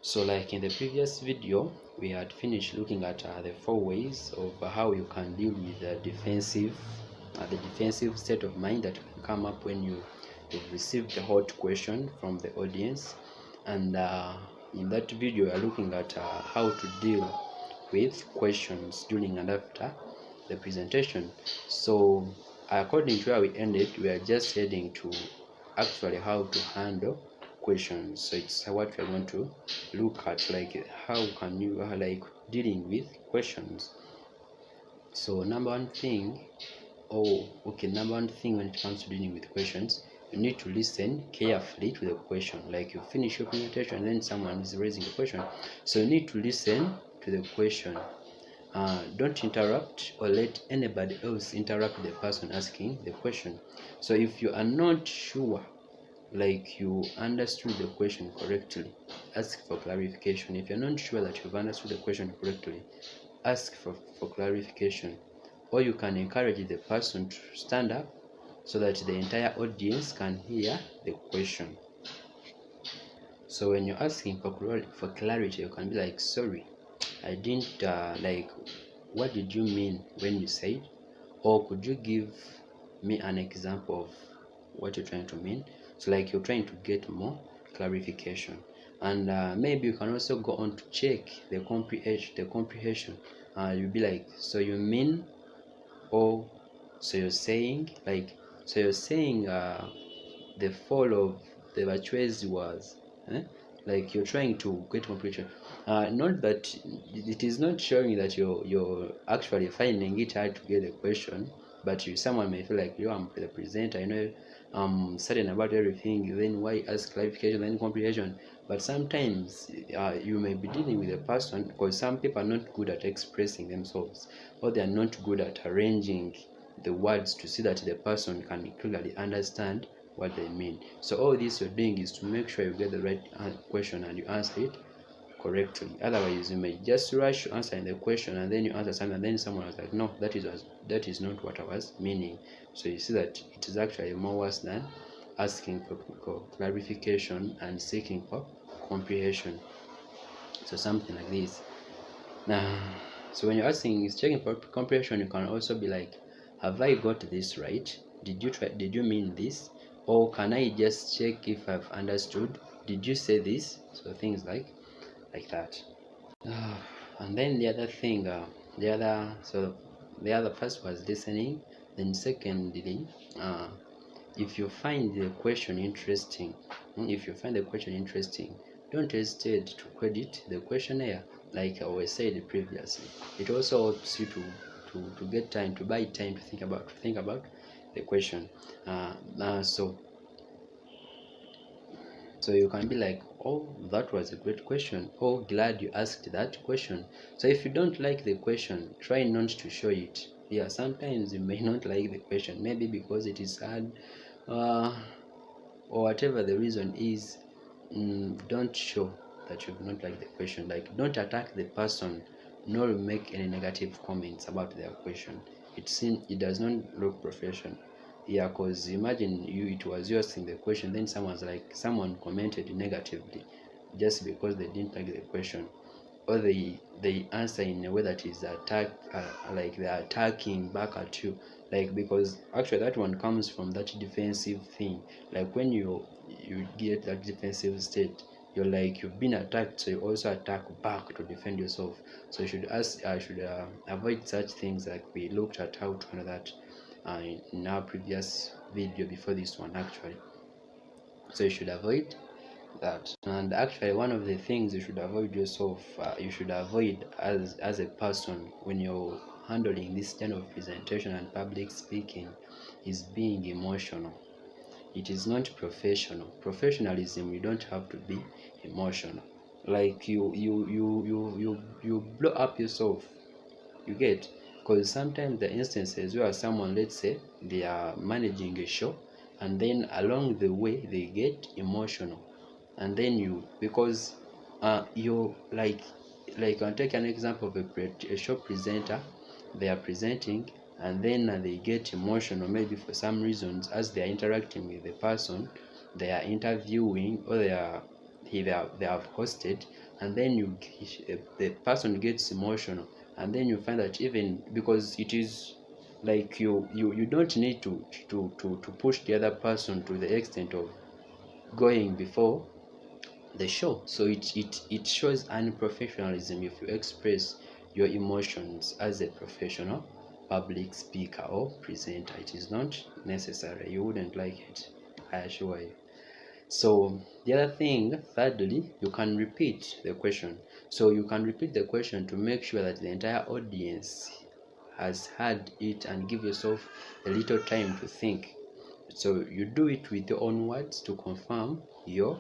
So like in the previous video, we had finished looking at the 4 ways of how you can deal with the defensive state of mind that can come up when you've received a hot question from the audience. And in that video, we are looking at how to deal with questions during and after the presentation. So according to where we ended, we are just heading to actually how to handle questions. So it's what we're going to look at, like how can you like dealing with questions. So number one thing when it comes to dealing with questions, you need to listen carefully to the question. Like you finish your presentation and then someone is raising a question, so you need to listen to the question. Don't interrupt or let anybody else interrupt the person asking the question. So if you are not sure, like you understood the question correctly, ask for clarification. If you're not sure that you've understood the question correctly, ask for clarification. Or you can encourage the person to stand up so that the entire audience can hear the question. So when you're asking for clarity, you can be like, sorry, I didn't like, what did you mean when you said? Or could you give me an example of what you're trying to mean? So like you're trying to get more clarification. And maybe you can also go on to check the comprehension. You'll be like, so you mean, or so you're saying, like, so you're saying the fall of the virtues was, like you're trying to get comprehension. Not that it is not showing that you're actually finding it hard to get the question, but someone may feel like, I'm the presenter, I know I'm certain about everything, then why ask clarification, then comprehension? But sometimes you may be dealing with a person, because some people are not good at expressing themselves, or they are not good at arranging the words to see that the person can clearly understand what they mean. So all this you're doing is to make sure you get the right question and you answer it correctly. Otherwise, you may just rush answering the question and then you answer something and then someone was like, no, that is not what I was meaning. So you see that it is actually more worse than asking for clarification and seeking for comprehension. So something like this. Now, so when you're checking for comprehension, you can also be like, have I got this right? Did you mean this? Or can I just check if I've understood? Did you say this? So things like that. And then the other thing, the other first was listening. Then secondly, if you find the question interesting, don't hesitate to credit the questionnaire, like I said previously. It also helps you to get time, to buy time to think about the question. So you can be like, oh, that was a great question. Oh, glad you asked that question. So if you don't like the question, try not to show it. Yeah, sometimes you may not like the question, maybe because it is hard, or whatever the reason is. Don't show that you not like the question. Like, don't attack the person, nor make any negative comments about their question. It does not look professional. Yeah, because imagine it was you asking the question, then someone commented negatively just because they didn't like the question, or they answer in a way that is like they're attacking back at you, like, because actually that one comes from that defensive thing. Like when you get that defensive state, you're like, you've been attacked, so you also attack back to defend yourself. So you should avoid such things, like we looked at how to handle that in our previous video before this one actually. So you should avoid that. And actually, one of the things you should avoid yourself, you should avoid as a person when you're handling this kind of presentation and public speaking, is being emotional. It is not professional. Professionalism, you don't have to be emotional. Like you blow up yourself, you get. Because sometimes the instances where someone, let's say they are managing a show, and then along the way they get emotional, and then because you I'll take an example of a show presenter. They are presenting, and then they get emotional, maybe for some reasons, as they are interacting with the person they are interviewing, or they are they have hosted, and then the person gets emotional, and then you find that even because it is like you don't need to push the other person to the extent of going before the show. So it shows unprofessionalism if you express your emotions as a professional public speaker or presenter. It is not necessary. You wouldn't like it, I assure you. So the other thing, thirdly, you can repeat the question. So you can repeat the question to make sure that the entire audience has heard it, and give yourself a little time to think. So you do it with your own words to confirm your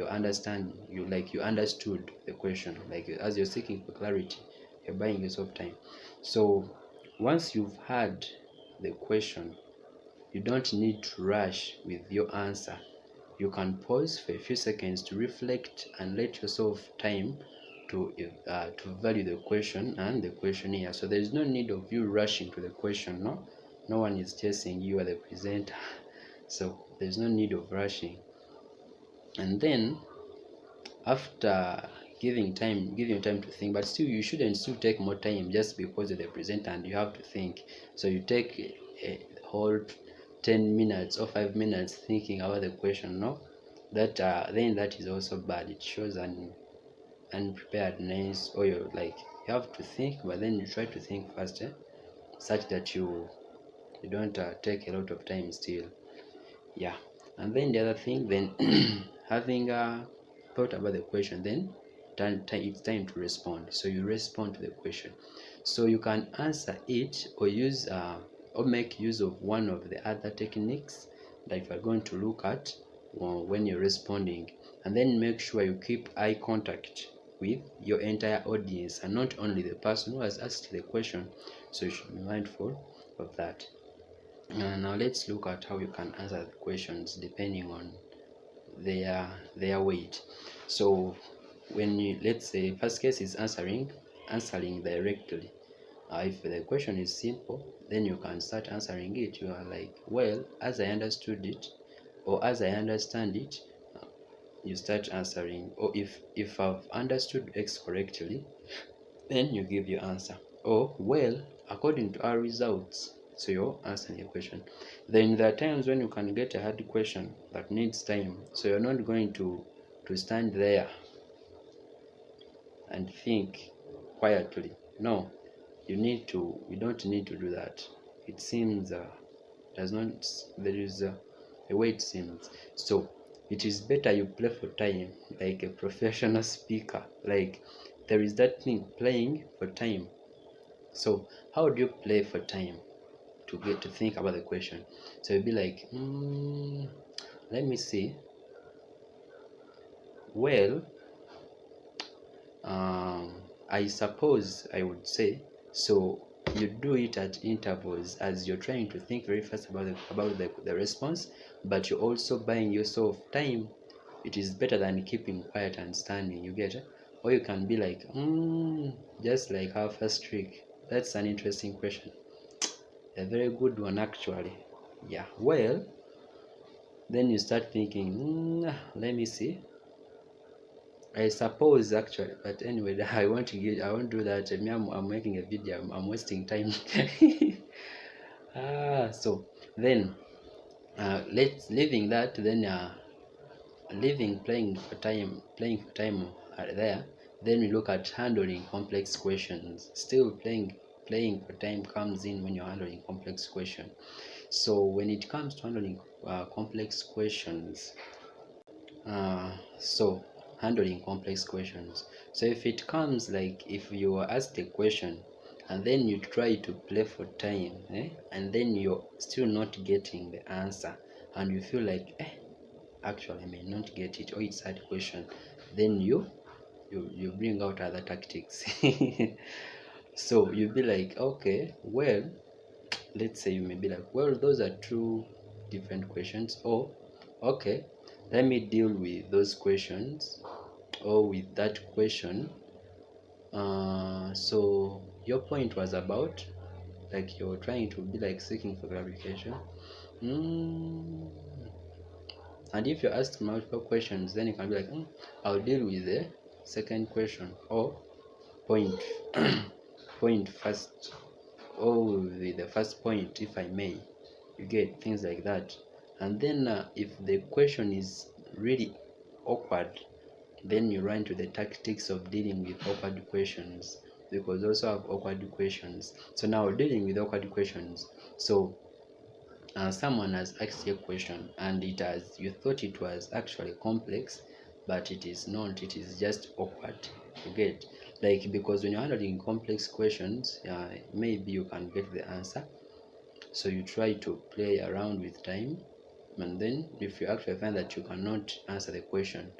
understanding. You understood the question. As you're seeking for clarity, you're buying yourself time. So once you've heard the question, you don't need to rush with your answer. You can pause for a few seconds to reflect and let yourself time to value the question and the questionnaire. So there is no need of you rushing to the question. No one is chasing you, are the presenter. So there's no need of rushing. And then after giving you time to think, but still you shouldn't still take more time just because you're the presenter and you have to think. So you take a whole 10 minutes or 5 minutes thinking about the question. No, then that is also bad. It shows an unpreparedness, or you have to think, but then you try to think faster, such that you don't take a lot of time still. Yeah. And then the other thing, then having thought about the question, then it's time to respond. So you respond to the question. So you can answer it or use or make use of one of the other techniques that we're going to look at when you're responding. And then make sure you keep eye contact with your entire audience and not only the person who has asked the question. So you should be mindful of that. Now let's look at how you can answer the questions depending on their weight. So when you, let's say, first case is answering directly. If the question is simple, then you can start answering it. You are like, well, as I understood it, or as I understand it. You start answering. Or if I've understood X correctly, then you give your answer. Or, well, according to our results. So you're answering a question. Then there are times when you can get a hard question that needs time. So you're not going to stand there and think quietly. No, you don't need to do that. It seems does not there is a way it seems. So it is better you play for time like a professional speaker. Like there is that thing, playing for time. So how do you play for time to get to think about the question? So you'll be like, let me see. Well, I suppose I would say. So you do it at intervals as you're trying to think very fast about the response, but you're also buying yourself time. It is better than keeping quiet and standing. You get it? Or you can be like, just like our first trick. That's an interesting question. A very good one, actually. Yeah. Well, then you start thinking, let me see. I suppose actually, but anyway, I won't do that. I'm making a video. I'm wasting time. So then let's leaving that. Then leaving playing for time there. Then we look at handling complex questions. Still playing for time comes in when you're handling complex questions. So when it comes to handling complex questions, so handling complex questions. So if it comes like if you are asked a question and then you try to play for time, and then you're still not getting the answer, and you feel like, actually I may not get it, or it's a hard question, then you bring out other tactics. So you'll be like, okay, well, let's say you may be like, well, those are two different questions. Or, okay, let me deal with those questions or with that question. So your point was about, like, you're trying to be like seeking for clarification. And if you ask multiple questions, then you can be like, I'll deal with the second question, or point point first, or the first point, if I may. You get things like that. And then if the question is really awkward, then you run to the tactics of dealing with awkward questions, because you also have awkward questions. So now dealing with awkward questions. So someone has asked you a question, and you thought it was actually complex, but it is not. It is just awkward. You get, like, because when you're handling complex questions, maybe you can get the answer, so you try to play around with time. And then if you actually find that you cannot answer the question,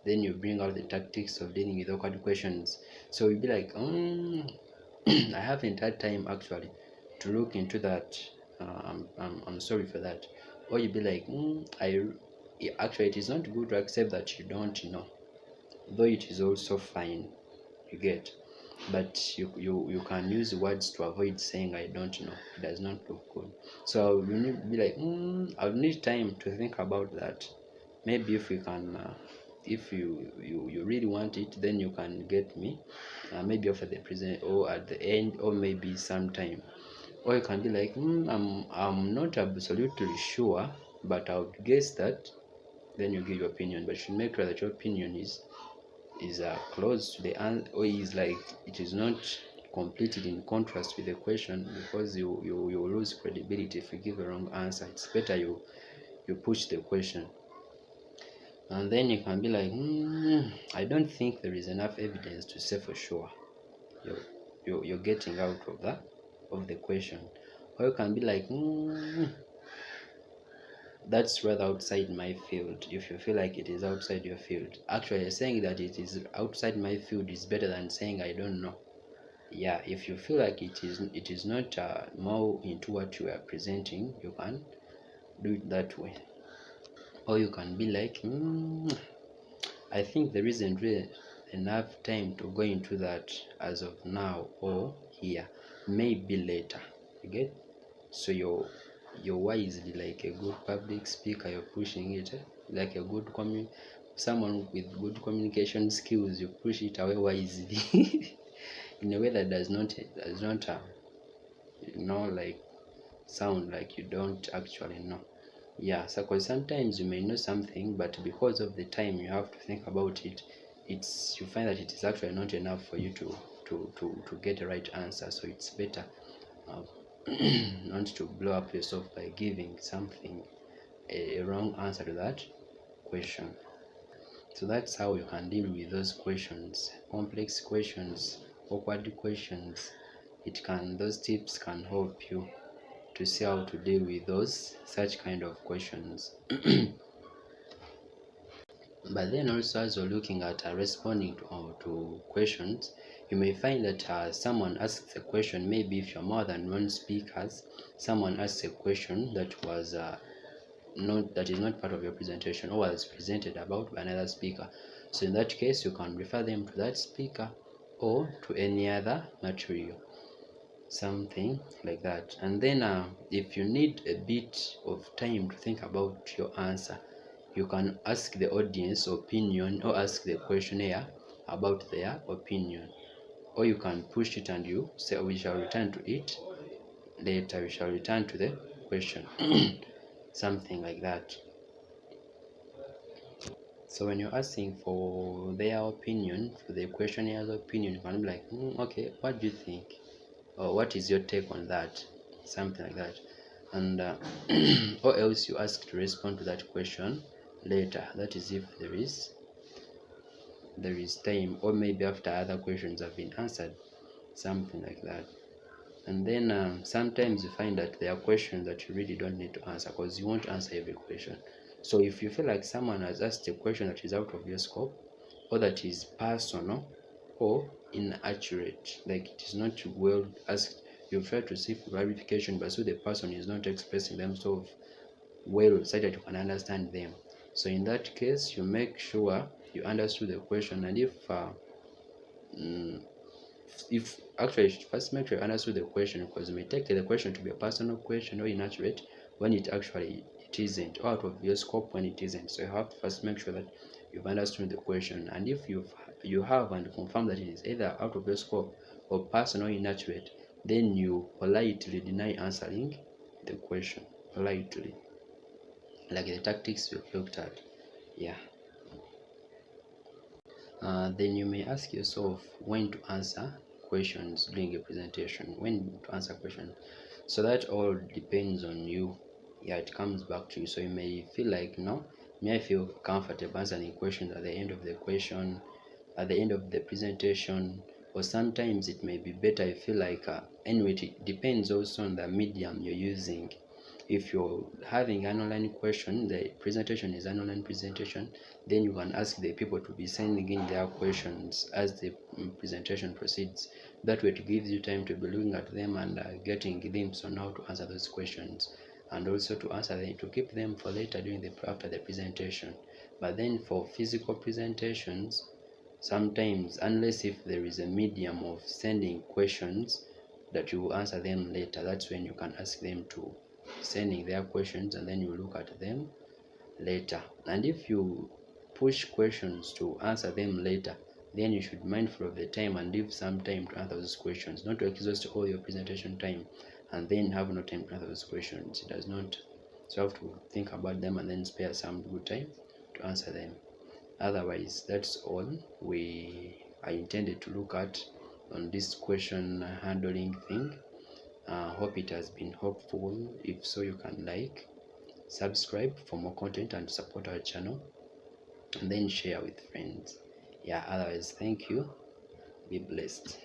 then you bring out the tactics of dealing with awkward questions. So you'll be like, I haven't had time actually to look into that. I'm sorry for that. Or you'll be like, actually, it is not good to accept that you don't know, though it is also fine. You get, but you can use words to avoid saying I don't know. It does not look good. So you need to be like, I'll need time to think about that. Maybe if we can, if you really want it, then you can get me, maybe after the present, or at the end, or maybe sometime. Or you can be like, I'm not absolutely sure, but I would guess that. Then you give your opinion, but you should make sure that your opinion is close to the answer, or is like, it is not completed in contrast with the question, because you lose credibility if you give a wrong answer. It's better you push the question. And then you can be like, I don't think there is enough evidence to say for sure. You're getting out of the question. Or you can be like, that's rather outside my field. If you feel like it is outside your field, actually saying that it is outside my field is better than saying I don't know. Yeah, if you feel like it is not more into what you are presenting, you can do it that way. Or you can be like, I think there isn't really enough time to go into that as of now or here, maybe later. You get? So you're wisely, like a good public speaker, you're pushing it, like a good someone with good communication skills, you push it away wisely in a way that does not like sound like you don't actually know. Yeah, so because sometimes you may know something, but because of the time you have to think about it, you find that it is actually not enough for you to get a right answer. So it's better uh, not to blow up yourself by giving something a wrong answer to that question. So that's how you can deal with those questions, complex questions, awkward questions. Those tips can help you to see how to deal with such kind of questions. But then also, as you're looking at responding to questions, you may find that someone asks a question. Maybe if you're more than one speakers, someone asks a question that is not part of your presentation, or was presented about by another speaker. So in that case, you can refer them to that speaker or to any other material, something like that. And then if you need a bit of time to think about your answer, you can ask the audience opinion, or ask the questionnaire about their opinion, or you can push it and you say, we shall return to it later, we shall return to the question something like that. So when you're asking for their opinion, for the questionnaires opinion, you can be like, okay, what do you think, or what is your take on that, something like that. And or else you ask to respond to that question later, that is if there is time, or maybe after other questions have been answered, something like that. And then sometimes you find that there are questions that you really don't need to answer, because you won't answer every question. So if you feel like someone has asked a question that is out of your scope, or that is personal or inaccurate, like it is not well asked, you try to seek clarification, but so the person is not expressing themselves well so that you can understand them. So in that case, you make sure you understood the question, and if actually first make sure you understood the question, because you may take the question to be a personal question or inaccurate when it actually it isn't, or out of your scope when it isn't. So you have to first make sure that you've understood the question, and if you have and confirm that it is either out of your scope or personal or inaccurate, then you politely deny answering the question. Politely, like the tactics we've looked at. Yeah. Then you may ask yourself when to answer questions during a presentation. When to answer questions. So that all depends on you. Yeah, it comes back to you. So you may feel like, no, may I feel comfortable answering questions at the end of the question, at the end of the presentation, or sometimes it may be better. I feel like anyway, it depends also on the medium you're using. If you're having an online question, the presentation is an online presentation, then you can ask the people to be sending in their questions as the presentation proceeds. That way it gives you time to be looking at them and getting glimpse on how to answer those questions, and also to answer them, to keep them for later during the after the presentation. But then for physical presentations, sometimes, unless if there is a medium of sending questions that you will answer them later, that's when you can ask them to sending their questions, and then you look at them later. And if you push questions to answer them later, then you should be mindful of the time and leave some time to answer those questions, not to exhaust all your presentation time and then have no time to answer those questions. It does not. So you have to think about them and then spare some good time to answer them. Otherwise, that's all I intended to look at on this question handling thing. Hope it has been helpful. If so, you can like, subscribe for more content and support our channel, and then share with friends. Yeah, otherwise, thank you. Be blessed.